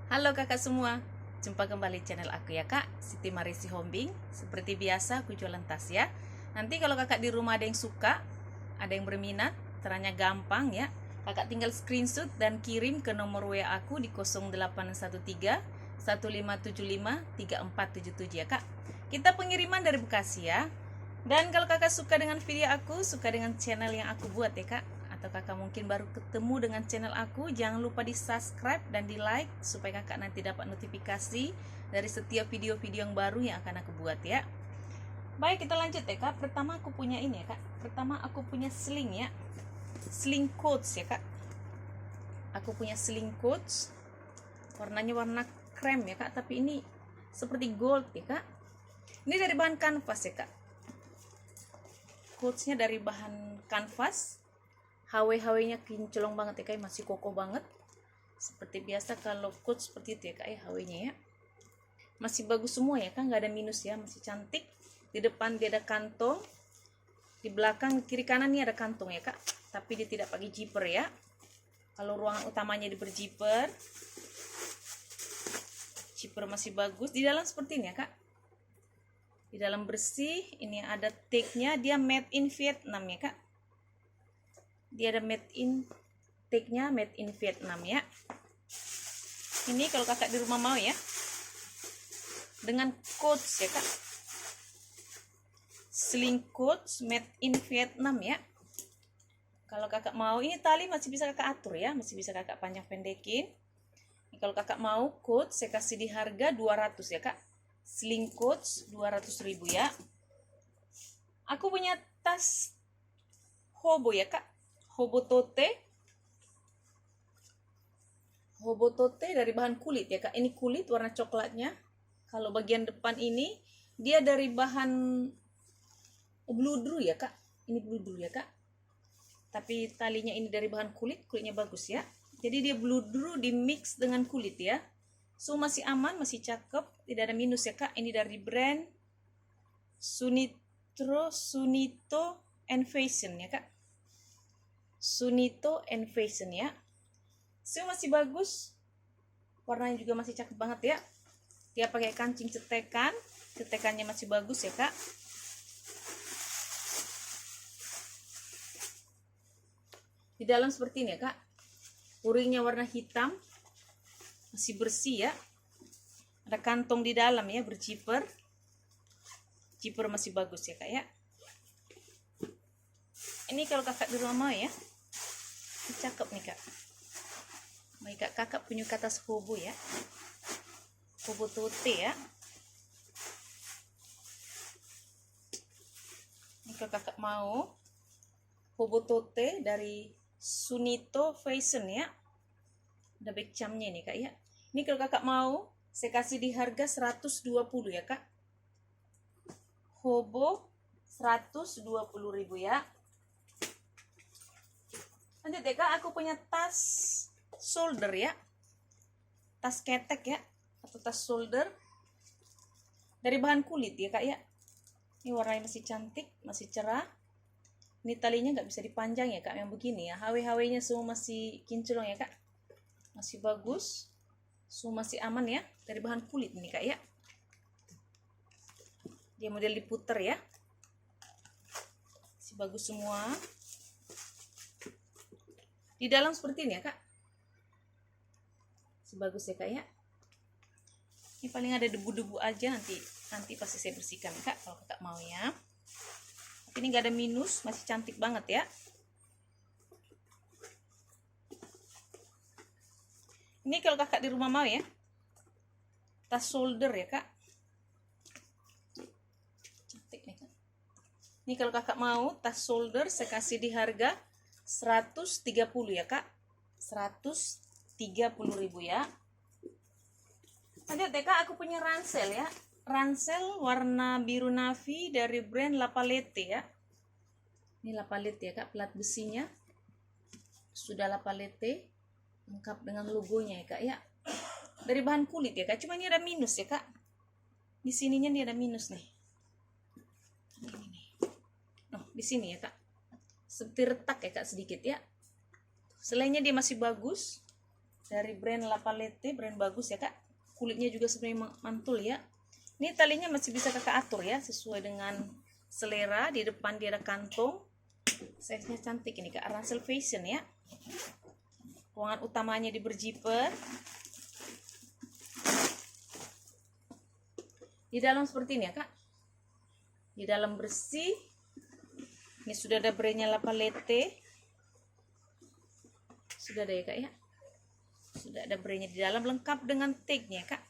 Halo kakak semua, jumpa kembali channel aku ya kak, Siti Marisi Hombing. Seperti biasa aku jualan tas ya. Nanti kalau kakak di rumah ada yang suka, ada yang berminat, caranya gampang ya. Kakak tinggal screenshot dan kirim ke nomor WA aku di 0813 1575 3477 ya kak. Kita pengiriman dari Bekasi ya. Dan kalau kakak suka dengan video aku, suka dengan channel yang aku buat ya kak, atau kakak mungkin baru ketemu dengan channel aku, jangan lupa di subscribe dan di like supaya kakak nanti dapat notifikasi dari setiap video-video yang baru yang akan aku buat ya. Baik, kita lanjut ya kak. Pertama aku punya ini ya kak. Pertama aku punya sling ya, sling coats ya kak. Aku punya sling coats, warnanya warna krem ya kak, tapi ini seperti gold ya kak. Ini dari bahan kanvas ya kak. Coatsnya dari bahan kanvas, HW-HW-nya kinclong banget ya kak, masih kokoh banget. Seperti biasa kalau coats seperti itu ya kak ya, HW-nya ya. Masih bagus semua ya kak, nggak ada minus ya, masih cantik. Di depan dia ada kantong, di belakang kiri kanan nih ada kantong ya kak, tapi dia tidak pakai zipper ya. Kalau ruangan utamanya di berzipper, zipper masih bagus. Di dalam seperti ini ya kak, di dalam bersih. Ini ada tag-nya, dia made in Vietnam ya kak. Dia ada made in tag-nya, made in Vietnam ya. Ini kalau kakak di rumah mau ya, dengan coats ya kak, sling coats made in Vietnam ya. Kalau kakak mau, ini tali masih bisa kakak atur ya, masih bisa kakak panjang pendekin. Ini kalau kakak mau coats, saya kasih di harga 200 ya kak. Sling coats 200.000 ya. Aku punya tas hobo ya kak, hobo tote. Hobo tote dari bahan kulit ya kak. Ini kulit warna coklatnya. Kalau bagian depan ini dia dari bahan bludru ya kak. Ini bludru ya kak. Tapi talinya ini dari bahan kulit, kulitnya bagus ya. Jadi dia bludru di mix dengan kulit ya. So masih aman, masih cakep, tidak ada minus ya kak. Ini dari brand Sunito and Fashion ya kak. Sunito and Fashion ya. So masih bagus, warnanya juga masih cakep banget ya. Dia pakai kancing cetekan, cetekannya masih bagus ya kak. Di dalam seperti ini ya kak, puringnya warna hitam, masih bersih ya. Ada kantong di dalam ya, berzipper. Zipper masih bagus ya kak ya. Ini kalau kakak di rumah mau ya, ini cakep nih kak. Baik kak, kakak punya atas hobo ya, hobo tote ya. Ini kalau kakak mau hobo tote dari Sunito Fashion ya. Ada back camnya nih kak ya. Ini kalau kakak mau, saya kasih di harga 120 ya kak. Hobo 120.000 ya. Lanjut ya kak, aku punya tas shoulder ya. Tas ketek ya, atau tas shoulder dari bahan kulit ya kak ya. Ini warnanya masih cantik, masih cerah. Ini talinya nggak bisa dipanjang ya kak, yang begini ya. HW-HW-nya semua masih kinclong ya kak. Masih bagus, semua masih aman ya, dari bahan kulit ini kak ya. Dia model diputer ya, masih bagus semua. Di dalam seperti ini ya kak, masih bagus ya kak ya. Ini paling ada debu-debu aja, nanti pasti saya bersihkan kak kalau kakak mau ya. Tapi ini nggak ada minus, masih cantik banget ya. Ini kalau kakak di rumah mau ya, tas shoulder ya kak. Cantik nih kak. Ini kalau kakak mau tas shoulder, saya kasih di harga 130 ya kak. 130.000 ya. Lanjut ya kak, aku punya ransel ya. Ransel warna biru navy dari brand La Palette ya. Ini La Palette ya kak, plat besinya sudah La Palette, lengkap dengan logonya ya kak ya. Dari bahan kulit ya kak, cuma ini ada minus ya kak. Di sininya ini ada minus nih. Ini nih. Oh, di sini ya kak. Seperti retak ya kak sedikit ya. Selainnya dia masih bagus. dari brand La Palette, brand bagus ya kak. Kulitnya juga sebenarnya mantul ya. Ini talinya masih bisa kakak atur ya, sesuai dengan selera. Di depan dia ada kantong, size-nya cantik ini kak, ransel fashion ya. Ruangan utamanya di berjiper. Di dalam seperti ini ya kak. Di dalam bersih. Ini sudah ada brandnya La Palette. Sudah ada ya kak ya. Sudah ada brandnya di dalam, lengkap dengan tagnya kak.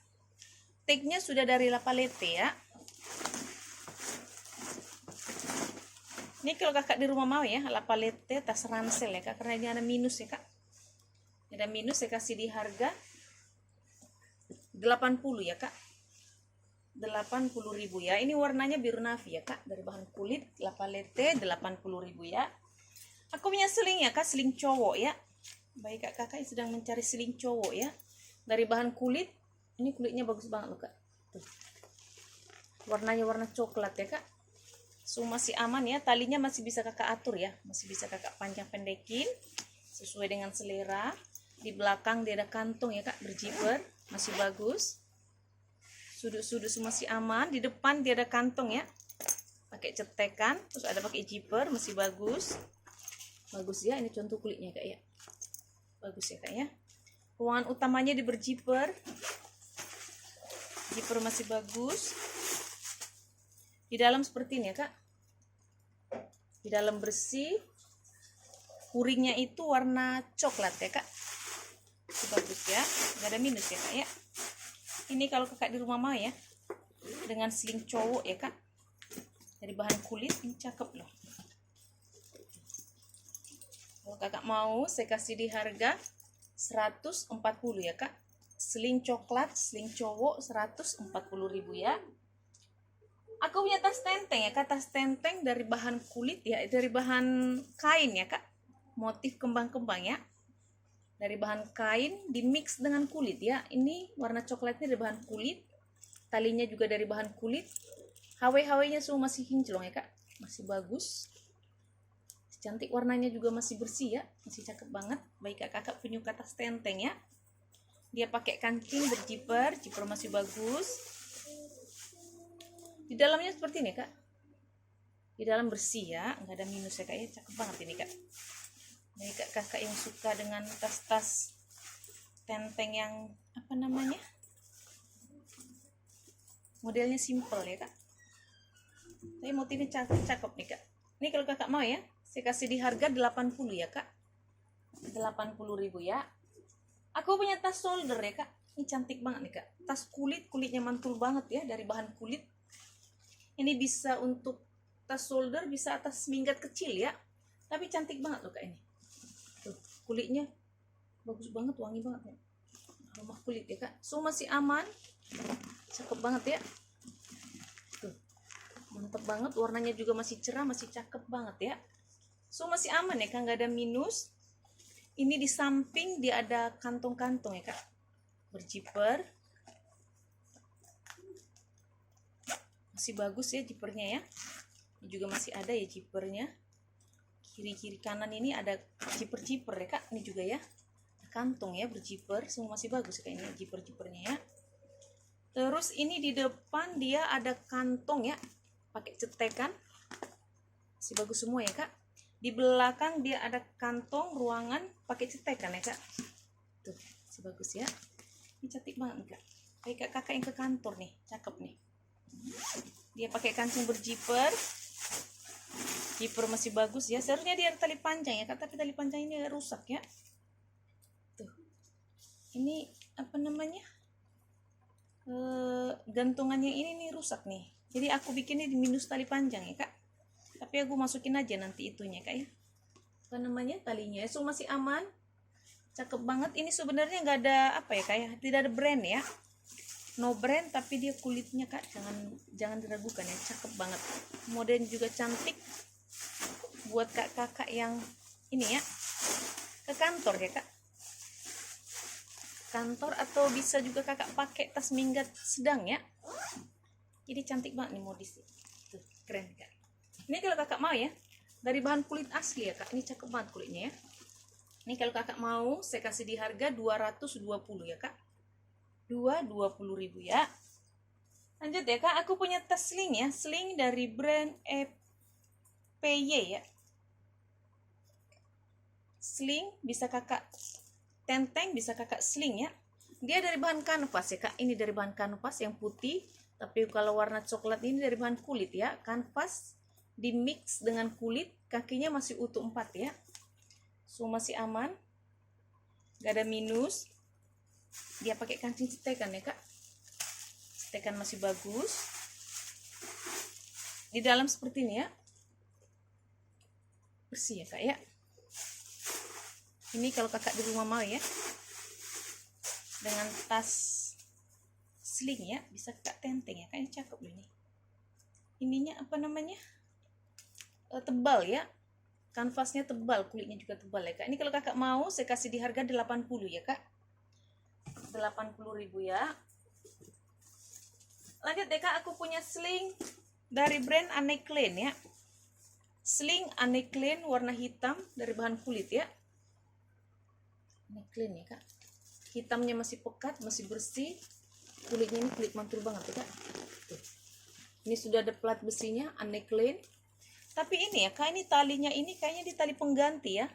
Tagnya sudah dari La Palette ya. Ini kalau kakak di rumah mau ya, La Palette tas ransel ya kak, karena ini ada minus ya kak. Ada minus, saya kasih di harga 80 ya kak. 80.000 ya. Ini warnanya biru navy ya kak, dari bahan kulit. La Palette 80.000 ya. Aku punya seling ya kak, seling cowok ya. Baik kak, kakak sedang mencari seling cowok ya, dari bahan kulit. Ini kulitnya bagus banget loh kak. Tuh. Warnanya warna coklat ya kak. So masih aman ya, talinya masih bisa kakak atur ya, masih bisa kakak panjang pendekin sesuai dengan selera. Di belakang dia ada kantong ya kak, berjiper, masih bagus. Sudut-sudut masih aman. Di depan dia ada kantong ya, pakai cetekan, terus ada pakai zipper, masih bagus. Bagus ya, ini contoh kulitnya kak ya. Bagus ya kak ya. Ruangan utamanya di berjiper. Zipper masih bagus. Di dalam seperti ini ya kak. Di dalam bersih. Kuringnya itu warna coklat ya kak. Bagus ya, nggak ada minus ya kak ya. Ini kalau kakak di rumah mau ya, dengan seling cowok ya kak, dari bahan kulit, ini cakep loh. Kalau kakak mau, saya kasih di harga 140 ya kak. Seling coklat, seling cowok 140.000 ya. Aku punya tas tenteng ya kak, tas tenteng dari bahan kulit ya, dari bahan kain ya kak. Motif kembang-kembang ya. Dari bahan kain dimix dengan kulit ya. Ini warna coklatnya dari bahan kulit. Talinya juga dari bahan kulit. HW-HW-nya semua masih kinclong ya kak. Masih bagus. Cantik, warnanya juga masih bersih ya, masih cakep banget. Baik kak, kakak penyuka tas tenteng ya. Dia pakai kancing berjiper, zipper masih bagus. Di dalamnya seperti ini kak. Di dalam bersih ya, nggak ada minus ya kak ya, cakep banget ini kak. Baik kak, kakak yang suka dengan tas-tas tenteng yang apa namanya, modelnya simple ya kak, tapi motifnya cakep nih kak. Ini kalau kakak mau ya, saya kasih di harga 80 ya kak. 80.000 ya. Aku punya tas shoulder ya kak. Ini cantik banget nih kak. Tas kulit, kulitnya mantul banget ya, dari bahan kulit. Ini bisa untuk tas shoulder, bisa atas minggat kecil ya. Tapi cantik banget loh kak ini. Tuh, kulitnya bagus banget, wangi banget ya. Aroma kulit ya kak. So masih aman. Cakep banget ya. Tuh. Mantap banget, warnanya juga masih cerah, masih cakep banget ya. So masih aman ya kak, nggak ada minus. Ini di samping dia ada kantong-kantong ya kak, berjiper, masih bagus ya jipernya ya. Ini juga masih ada ya jipernya. Kiri-kiri kanan ini ada jiper-jiper ya kak. Ini juga ya, kantong ya, berjiper, semua masih bagus ya kak, ini jiper-jipernya ya. Terus ini di depan dia ada kantong ya, pakai cetekan, masih bagus semua ya kak. Di belakang dia ada kantong ruangan pakai cetekan ya kak. Tuh, masih bagus ya. Ini cantik banget kak. Kayak kakak yang ke kantor nih, cakep nih. Dia pakai kancing berjiper. Jiper masih bagus ya. Seharusnya dia ada tali panjang ya kak, tapi tali panjang ini rusak ya. Tuh. Ini apa namanya? Gantungannya ini nih rusak nih. Jadi aku bikinnya di minus tali panjang ya kak. Tapi aku masukin aja nanti itunya kak ya. Apa namanya, talinya. So masih aman. Cakep banget. Ini sebenarnya nggak ada apa ya kak ya. Tidak ada brand ya. No brand, tapi dia kulitnya kak. Jangan diragukan ya. Cakep banget. Modelnya juga cantik. Buat kakak yang ini ya. Ke kantor ya kak. Kantor atau bisa juga kakak pakai tas minggat sedang ya. Jadi cantik banget nih modis. Tuh, keren kak. Ini kalau kakak mau ya, dari bahan kulit asli ya kak. Ini cakep banget kulitnya ya. Ini kalau kakak mau, saya kasih di harga 220 ya kak. 220.000 ya. Lanjut ya kak, aku punya tas sling ya. Sling dari brand EPY ya. Sling bisa kakak tenteng, bisa kakak sling ya. Dia dari bahan kanvas ya kak. Ini dari bahan kanvas yang putih. Tapi kalau warna coklat ini dari bahan kulit ya. Kanvas di mix dengan kulit. Kakinya masih utuh 4 ya. So masih aman. Gak ada minus. Dia pakai kancing cetekan ya kak. Cetekan masih bagus. Di dalam seperti ini ya. Bersih ya kak ya. Ini kalau kakak di rumah mau ya, dengan tas sling ya, bisa kakak tenteng ya, kayaknya cakep loh ini. Ininya apa namanya, tebal ya, kanvasnya tebal, kulitnya juga tebal ya kak. Ini kalau kakak mau, saya kasih di harga 80 ya kak, 80.000 ya. Lanjut deh kak, aku punya sling dari brand Anne Klein ya. Sling Anne Klein warna hitam dari bahan kulit ya. Ini clean ya kak, hitamnya masih pekat, masih bersih, kulitnya ini kulit mantul banget ya kak. Ini sudah ada plat besinya, Anne Klein. Tapi ini ya kak, ini talinya ini kayaknya di tali pengganti ya.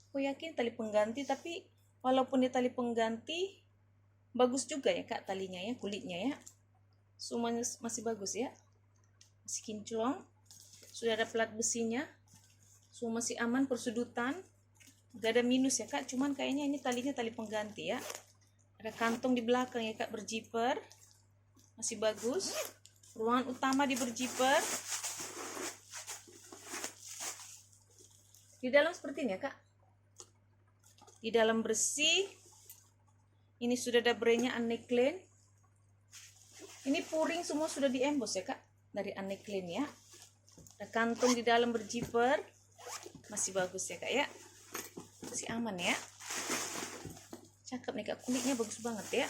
Aku yakin tali pengganti, tapi walaupun di tali pengganti bagus juga ya kak talinya ya, kulitnya ya. Semuanya masih bagus ya, masih kinclong. Sudah ada plat besinya, semua masih aman, persudutan. Gak ada minus ya kak, cuman kayaknya ini talinya tali pengganti ya. Ada kantong di belakang ya kak, berjiper, masih bagus. Ruangan utama di berjiper. Di dalam seperti ini ya kak. Di dalam bersih. Ini sudah ada brandnya Anne Klein. Ini puring semua sudah diembos ya kak, dari Anne Klein ya. Ada kantong di dalam berjiper, masih bagus ya kak ya. Masih aman ya, cakep nih kak, kulitnya bagus banget ya.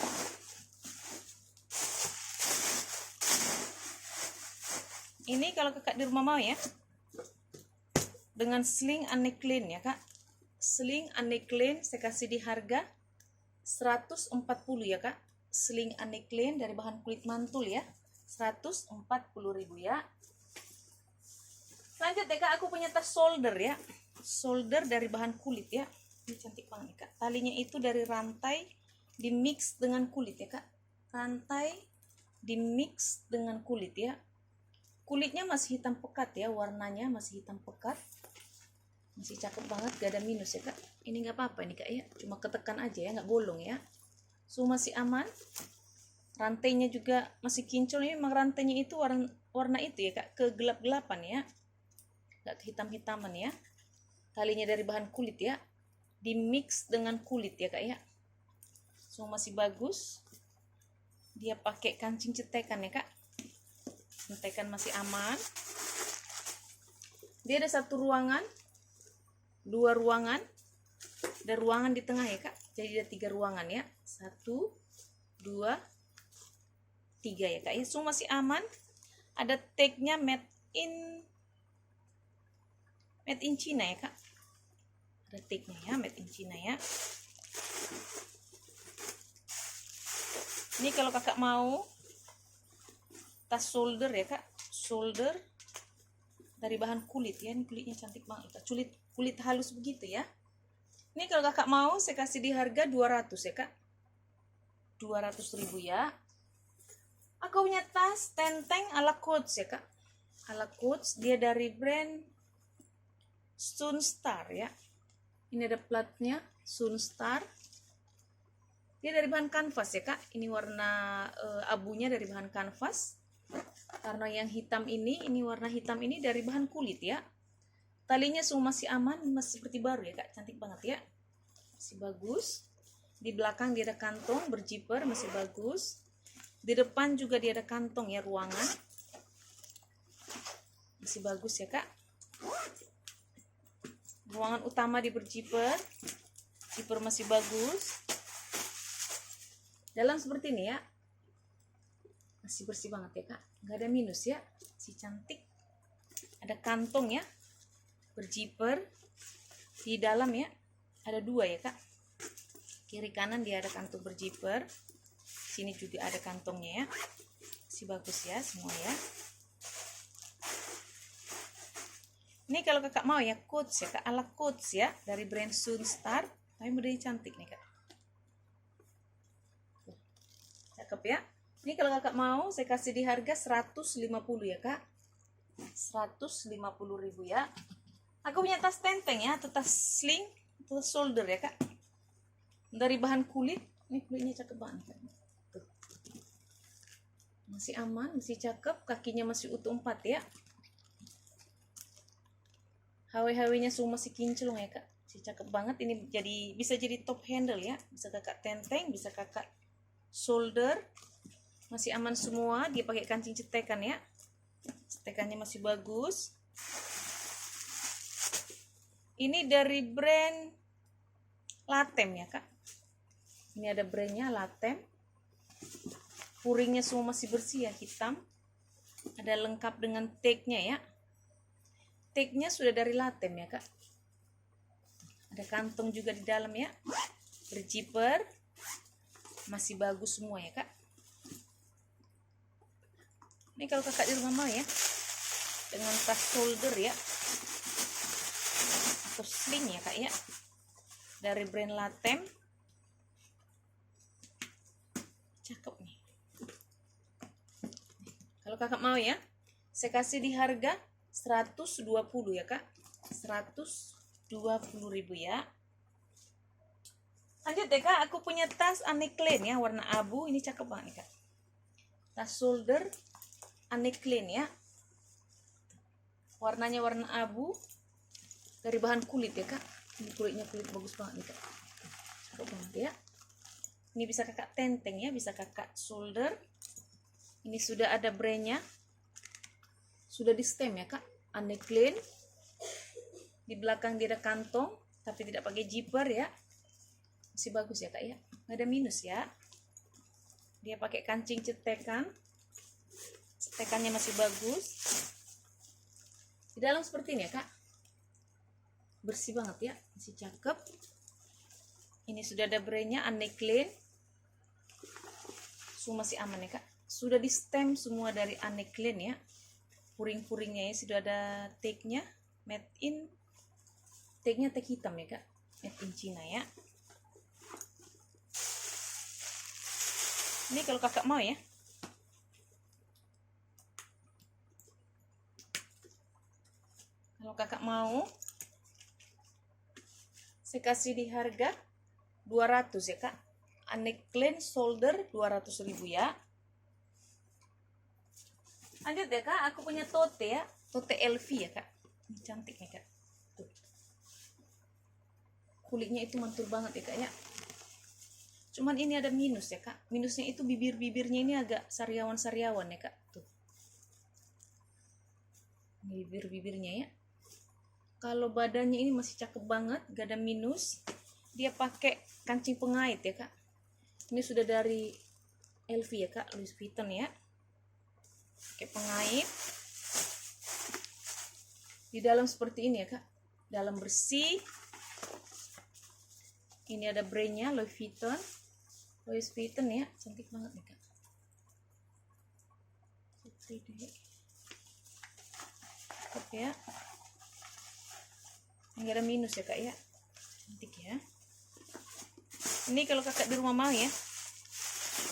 Ini kalau kakak di rumah mau ya, dengan sling Anne Klein ya kak. Sling Anne Klein saya kasih di harga 140 ya kak. Sling Anne Klein dari bahan kulit mantul ya, 140.000 ya. Lanjut deh kak, aku punya tas shoulder ya. Shoulder dari bahan kulit ya. Ini cantik banget nih kak. Talinya itu dari rantai di mix dengan kulit ya kak. Rantai di mix dengan kulit ya. Kulitnya masih hitam pekat ya, warnanya masih hitam pekat. Masih cakep banget, gak ada minus ya kak. Ini nggak apa-apa nih kak ya, cuma ketekan aja ya, nggak bolong ya. So masih aman. Rantainya juga masih kinclong. Ini memang rantainya itu warna itu ya kak, kegelap-gelapan ya, nggak kehitam-hitaman ya. Talinya dari bahan kulit ya, di mix dengan kulit ya kak ya. So masih bagus. Dia pakai kancing cetekan ya kak. Cetekan masih aman. Dia ada satu ruangan, dua ruangan, ada ruangan di tengah ya kak. Jadi ada 3 ruangan ya, 1, 2, 3 ya kak ya. So masih aman. Ada tagnya made in China ya kak. Ada tagnya ya, made in China ya. Ini kalau kakak mau tas shoulder ya kak, shoulder dari bahan kulit ya. Ini kulitnya cantik banget kak, kulit halus begitu ya. Ini kalau kakak mau saya kasih di harga 200 ya kak, 200.000 ya. Aku punya tas tenteng ala Coach ya kak, ala Coach. Dia dari brand Sunstar ya. Ini ada platnya Sunstar. Dia dari bahan kanvas ya kak. Ini warna abunya dari bahan kanvas. Karena yang hitam ini warna hitam ini dari bahan kulit ya. Talinya semua masih aman, masih seperti baru ya kak. Cantik banget ya, masih bagus. Di belakang dia ada kantong berjiper, masih bagus. Di depan juga dia ada kantong ya, ruangan. Masih bagus ya kak. Ruangan utama di berjiper, jiper masih bagus. Dalam seperti ini ya, masih bersih banget ya kak, nggak ada minus ya, masih cantik. Ada kantong ya, berjiper di dalam ya. ada dua ya kak, kiri kanan dia ada kantong berjiper, sini juga ada kantongnya ya, masih bagus ya semua ya. Ini kalau kakak mau ya coach ya kak, ala coach ya, dari brand Sunstar, tapi modelnya cantik nih kak, cakep ya. Ini kalau kakak mau saya kasih di harga 150 ya kak, 150.000 ya. Aku punya tas tenteng ya, atau tas sling, atau tas shoulder ya kak, dari bahan kulit. Ini kulitnya cakep banget. Tuh. Masih aman, masih cakep, kakinya masih utuh 4 ya. HW-HW-nya semua masih kinclong ya kak, masih cakep banget. Ini bisa jadi top handle ya, bisa kakak tenteng, bisa kakak shoulder, masih aman semua. Dia pakai kancing cetekan ya, cetekannya masih bagus. Ini dari brand Latem ya kak, ini ada brandnya Latem. Puringnya semua masih bersih ya, hitam, ada lengkap dengan tagnya ya. Tagnya sudah dari Latem ya kak, ada kantong juga di dalam ya, berjiper, masih bagus semua ya kak. Ini kalau kakak di rumah mau ya, dengan tas shoulder ya, atau sling ya kak ya, dari brand Latem, cakep nih. Kalau kakak mau ya, saya kasih di harga 120 ya kak, 120.000 ya. Lanjut deh kak, aku punya tas Anne Klein ya, warna abu. Ini cakep banget nih kak, tas shoulder Anne Klein ya, warnanya warna abu, dari bahan kulit ya kak. Ini kulitnya kulit bagus banget nih kak, cakep banget ya. Ini bisa kakak tenteng ya, bisa kakak shoulder. Ini sudah ada brandnya, sudah di stem ya kak, Anne Klein. Di belakang dia ada kantong, tapi tidak pakai zipper ya, masih bagus ya kak ya, nggak ada minus ya. Dia pakai kancing cetekan, cetekannya masih bagus. Di dalam seperti ini ya kak, bersih banget ya, masih cakep. Ini sudah ada brandnya Anne Klein, semua masih aman ya kak, sudah di stem semua dari Anne Klein ya. Puring-puringnya ya sudah ada tagnya, made in, tagnya tag hitam ya kak, made in China ya. Ini kalau kakak mau ya, kalau kakak mau saya kasih di harga 200 ya kak, Anne Klein shoulder 200.000 ya. Lanjut ya kak, aku punya tote ya, tote LV ya kak, ini cantik ya kak. Tuh. Kulitnya itu mantul banget ya kak ya, cuman ini ada minus ya kak. Minusnya itu bibir-bibirnya ini agak sariawan-sariawan ya kak. Tuh, bibir-bibirnya ya. Kalau badannya ini masih cakep banget, gak ada minus. Dia pakai kancing pengait ya kak, ini sudah dari LV ya kak, Louis Vuitton ya, pakai pengait. Di dalam seperti ini ya kak, dalam bersih. Ini ada brandnya Louis Vuitton, Louis Vuitton ya, cantik banget nih kak. Cakep ya, nggak ada minus ya kak ya, cantik ya. Ini kalau kakak di rumah mau ya,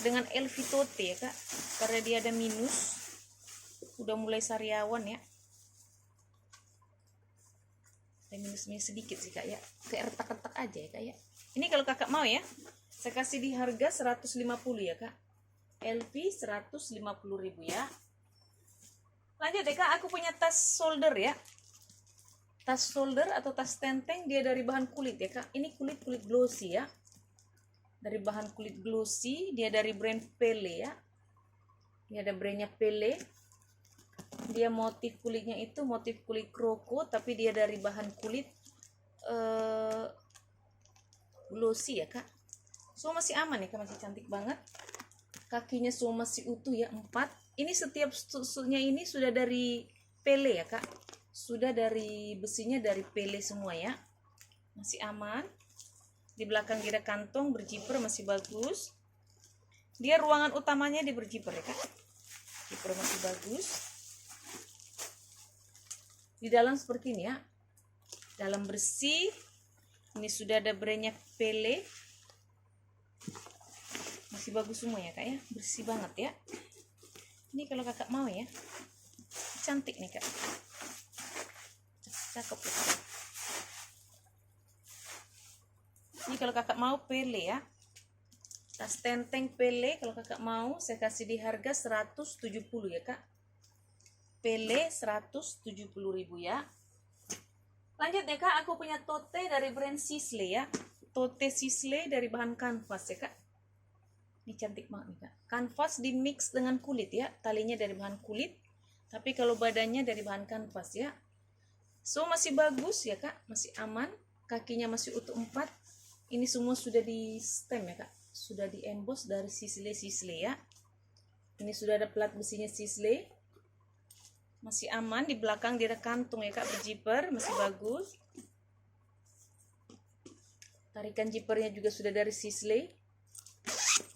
dengan LV tote ya kak, karena dia ada minus, udah mulai sariawan ya, ada minus-minus sedikit sih kak ya, kayak retak-retak aja ya kak ya. Ini kalau kakak mau ya, saya kasih di harga 150 ya kak, LV 150.000 ya. Lanjut deh kak, aku punya tas shoulder ya, tas shoulder atau tas tenteng, dia dari bahan kulit ya kak. Ini kulit glossy ya, dari bahan kulit glossy. Dia dari brand Pele ya, dia ada brandnya Pele. Dia motif kulitnya itu motif kulit kroko, tapi dia dari bahan kulit glossy ya kak. Semua masih aman ya kak, masih cantik banget. Kakinya semua masih utuh ya, 4. Ini setiap tusuknya ini sudah dari Pele ya kak, sudah dari besinya dari Pele semua ya, masih aman. Di belakang dia ada kantong berzipper, masih bagus. Dia ruangan utamanya di berzipper ya kak. Zipper masih bagus. Di dalam seperti ini ya. Dalam bersih. Ini sudah ada brandnya Pele. Masih bagus semua ya kak ya. Bersih banget ya. Ini kalau kakak mau ya. Cantik nih kak. Cakep ya. Ini kalau kakak mau Pele ya. Tas tenteng Pele kalau kakak mau saya kasih di harga 170 ya kak. Pele 170.000 ya. Lanjut ya kak, aku punya tote dari brand Sisley ya. Tote Sisley dari bahan kanvas ya kak. Ini cantik banget nih kak. Kanvas di mix dengan kulit ya. Talinya dari bahan kulit. Tapi kalau badannya dari bahan kanvas ya. So masih bagus ya kak. Masih aman. Kakinya masih utuh 4. Ini semua sudah di stem ya kak. Sudah di emboss dari Sisley ya. Ini sudah ada plat besinya Sisley. Masih aman. Di belakang dia ada kantung ya kak, berzipper. Masih bagus. Tarikan zippernya juga sudah dari Sisley.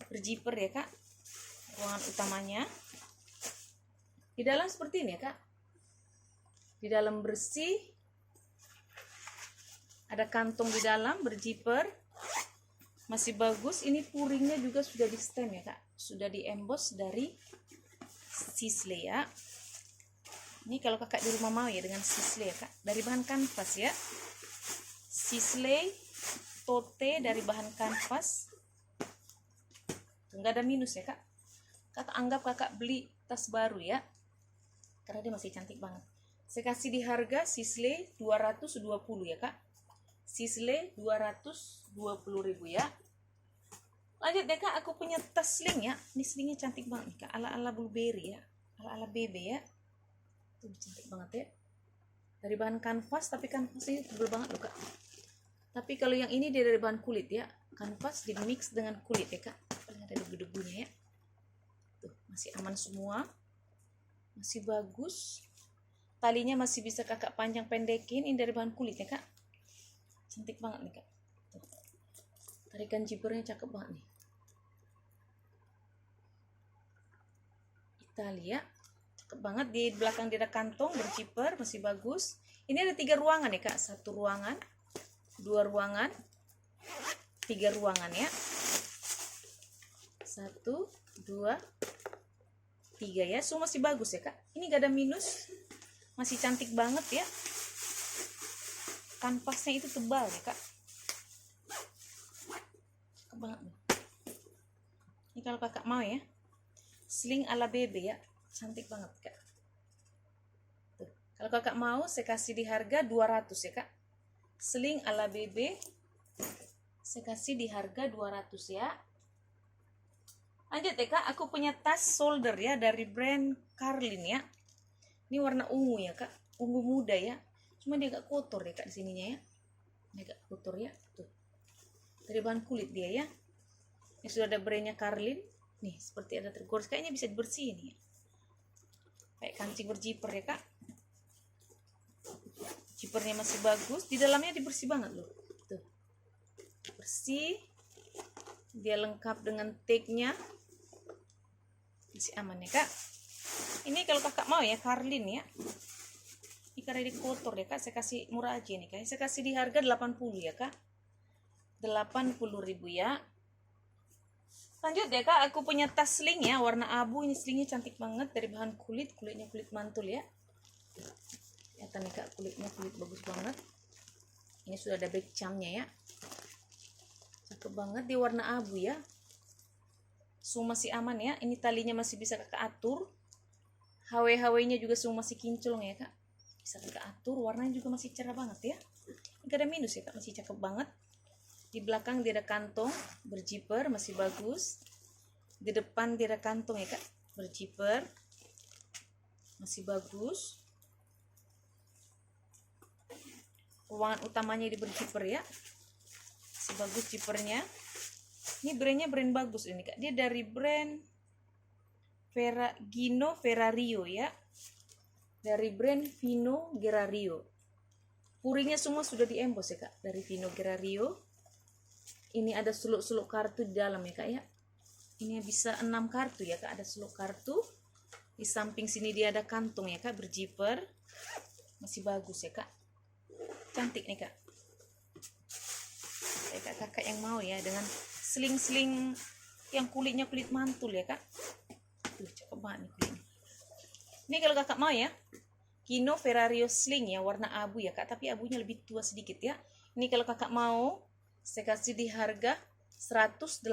Berzipper ya kak. Ruangan utamanya. Di dalam seperti ini ya kak. Di dalam bersih. Ada kantong di dalam, berzipper. Masih bagus. Ini puringnya juga sudah di stem ya kak. Sudah di emboss dari Sisley ya. Ini kalau kakak di rumah mau ya dengan Sisley ya kak. Dari bahan kanvas ya. Sisley tote dari bahan kanvas. Enggak ada minus ya kak. Kakak anggap kakak beli tas baru ya. Karena dia masih cantik banget. Saya kasih di harga Sisley 220 ya kak. Sisley 220.000 ya. Lanjut deh kak, aku punya tas sling ya. Ini slingnya cantik banget nih kak. Ala-ala blueberry ya. Ala-ala bebe ya. Tuh cantik banget ya. Dari bahan kanvas, tapi kanvasnya tebal banget loh kak. Tapi kalau yang ini dia dari bahan kulit ya. Kanvas di mix dengan kulit ya kak. Paling ada debu-debunya ya. Tuh masih aman semua. Masih bagus. Talinya masih bisa kakak panjang pendekin. Ini dari bahan kulit ya kak. Cantik banget nih kak. Tuh. Tarikan zippernya cakep banget nih. Italia. Cakep banget. Di belakang dia ada kantong berzipper. Masih bagus. Ini ada 3 ruangan ya kak. 1 ruangan. 2 ruangan. 3 ruangan ya. 1, 2, 3 ya. So masih bagus ya kak. Ini gak ada minus. Masih cantik banget ya. Kanvasnya itu tebal ya kak. Cakep banget nih. Ini kalau kakak mau ya. Sling ala bebe ya. Cantik banget kak. Tuh. Kalau kakak mau saya kasih di harga 200 ya kak. Sling ala bebe. Saya kasih di harga 200 ya. Lanjut ya kak. Aku punya tas shoulder ya. Dari brand Carlin ya. Ini warna ungu ya kak. Ungu muda ya. Cuma dia agak kotor ya kak di sininya ya. Ini agak kotor ya. Tuh. Dari bahan kulit dia ya. Ini sudah ada brandnya Carlin. Nih seperti ada tergores. Kayaknya bisa dibersihin ya. Kayak kancing berzipper ya kak. Zippernya masih bagus. Di dalamnya dibersih banget loh. Tuh. Bersih. Dia lengkap dengan tag-nya. Masih aman ya kak. Ini kalau kakak mau ya Carlin ya. Ini karena ini kotor ya kak. Saya kasih murah aja nih kak. Saya kasih di harga 80 ya kak. 80.000 ya. Lanjut ya kak. Aku punya tas sling ya. Warna abu. Ini slingnya cantik banget. Dari bahan kulit. Kulitnya kulit mantul ya. Lihat nih kak. Kulitnya kulit bagus banget. Ini sudah ada back charmnya ya. Cakep banget. Di warna abu ya. So masih aman ya. Ini talinya masih bisa kakak atur. HW-HW-nya juga semua masih kinclong ya kak. Bisa kakak atur. Warnanya juga masih cerah banget ya. Ini gak ada minus ya kak. Masih cakep banget. Di belakang dia ada kantong. Berzipper. Masih bagus. Di depan dia ada kantong ya kak. Berzipper. Masih bagus. Ruangan utamanya di berzipper ya. Masih bagus zippernya. Ini brandnya brand bagus ini kak. Dia dari brand Gino Ferrario ya. Dari brand Vino Gerario. Puringnya semua sudah di emboss ya kak. Dari Vino Gerario. Ini ada suluk-suluk kartu di dalam ya kak ya. Ini bisa 6 kartu ya kak, ada suluk kartu. Di samping sini dia ada kantung ya kak, berjiper. Masih bagus ya kak. Cantik nih kak. Kakak yang mau ya dengan sling-sling yang kulitnya kulit mantul ya kak. Tuh cakep banget nih kulitnya. Ini kalau kakak mau ya, Kino Ferrario Sling ya, warna abu ya kak, tapi abunya lebih tua sedikit ya. Ini kalau kakak mau, saya kasih di harga 180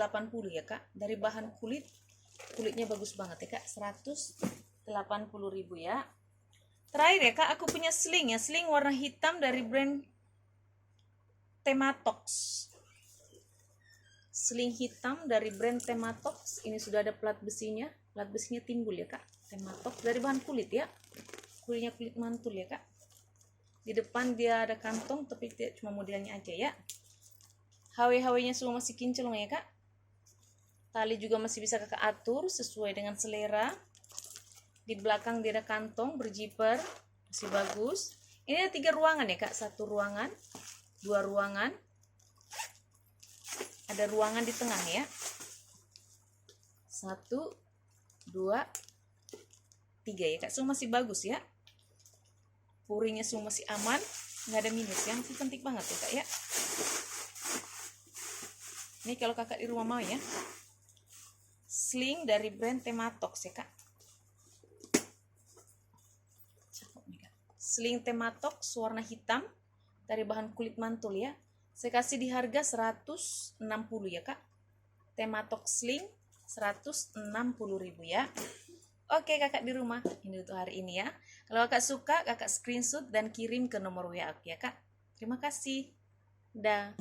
ya kak. Dari bahan kulitnya bagus banget ya kak, 180.000 ya. Terakhir ya kak, aku punya sling ya, sling warna hitam dari brand Tematox. Sling hitam dari brand Tematox. Ini sudah ada plat besinya timbul ya kak. Tematox dari bahan kulit ya, kulitnya kulit mantul ya kak. Di depan dia ada kantong, tapi tidak cuma modelnya aja ya. HW-HW-nya semua masih kinclong ya kak. Tali juga masih bisa kakak atur sesuai dengan selera. Di belakang dia ada kantong berjiper, masih bagus. Ini ada 3 ruangan ya kak, 1 ruangan, 2 ruangan, ada ruangan di tengah ya. 1, 2, 3 ya kak, semua masih bagus ya. Puringnya semua masih aman, nggak ada minus ya, masih cantik banget ya kak ya. Ini kalau kakak di rumah mau ya, sling dari brand Tematox ya kak. Cakep nih kak. Sling Tematox warna hitam dari bahan kulit mantul ya. Saya kasih di harga 160 ya kak. Tematox sling 160.000 ya. Oke kakak di rumah, ini untuk hari ini ya. Kalau kakak suka, kakak screenshot dan kirim ke nomor WA aku ya kak. Terima kasih. Dah.